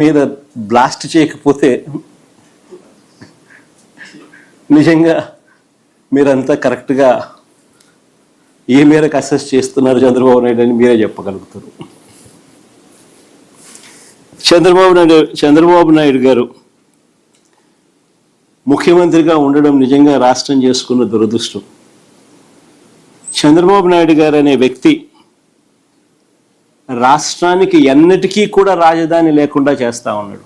మీద బ్లాస్ట్ చేయకపోతే నిజంగా మీరంతా కరెక్ట్గా ఏ మేరకు అసెస్ చేస్తున్నారు చంద్రబాబు నాయుడు అని మీరే చెప్పగలుగుతారు. చంద్రబాబు నాయుడు గారు ముఖ్యమంత్రిగా ఉండడం నిజంగా రాష్ట్రం చేసుకున్న దురదృష్టం. చంద్రబాబు నాయుడు గారు అనే వ్యక్తి రాష్ట్రానికి ఎన్నటికీ కూడా రాజధాని లేకుండా చేస్తూ ఉన్నాడు.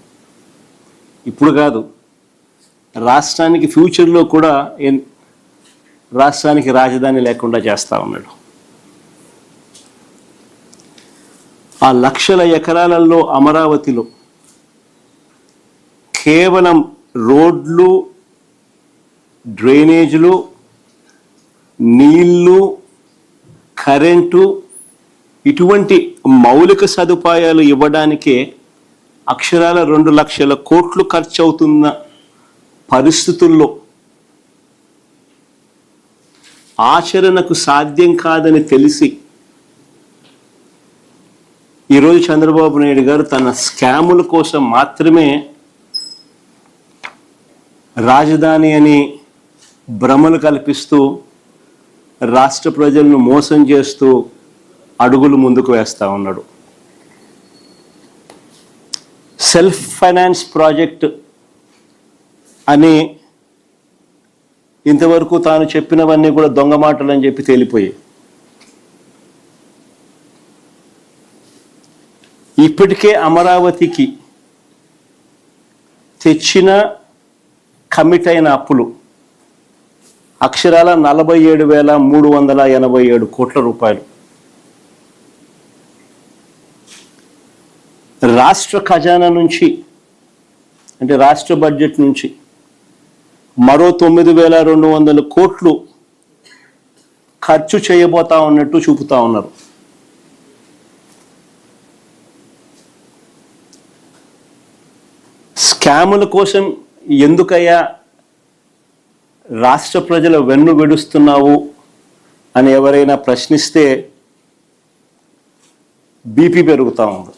ఇప్పుడు కాదు, రాష్ట్రానికి ఫ్యూచర్లో కూడా రాష్ట్రానికి రాజధాని లేకుండా చేస్తూ ఉన్నాడు. ఆ లక్షల ఎకరాలలో అమరావతిలో కేవలం రోడ్లు, డ్రైనేజీలు, నీళ్లు, కరెంటు ఇటువంటి మౌలిక సదుపాయాలు ఇవ్వడానికే అక్షరాల 2 లక్షల కోట్లు ఖర్చు అవుతున్న పరిస్థితుల్లో ఆచరణకు సాధ్యం కాదని తెలిసి ఈరోజు చంద్రబాబు నాయుడు గారు తన స్కాముల కోసం మాత్రమే రాజధాని అని భ్రమలు కల్పిస్తూ రాష్ట్ర ప్రజలను మోసం చేస్తూ అడుగులు ముందుకు వేస్తూ ఉన్నాడు. సెల్ఫ్ ఫైనాన్స్ ప్రాజెక్ట్ అని ఇంతవరకు తాను చెప్పినవన్నీ కూడా దొంగ మాటలు అని చెప్పి తేలిపోయాయి. ఇప్పటికే అమరావతికి తెచ్చిన కమిట్ అయిన అప్పులు అక్షరాల 47,387 కోట్ల రూపాయలు. రాష్ట్ర ఖజానా నుంచి అంటే రాష్ట్ర బడ్జెట్ నుంచి మరో 9,200 కోట్లు ఖర్చు చేయబోతా ఉన్నట్టు చూపుతా ఉన్నారు. స్కాముల కోసం ఎందుకయ్యా రాష్ట్ర ప్రజల వెన్ను విడుస్తున్నావు అని ఎవరైనా ప్రశ్నిస్తే బీపీ పెరుగుతూ ఉంది.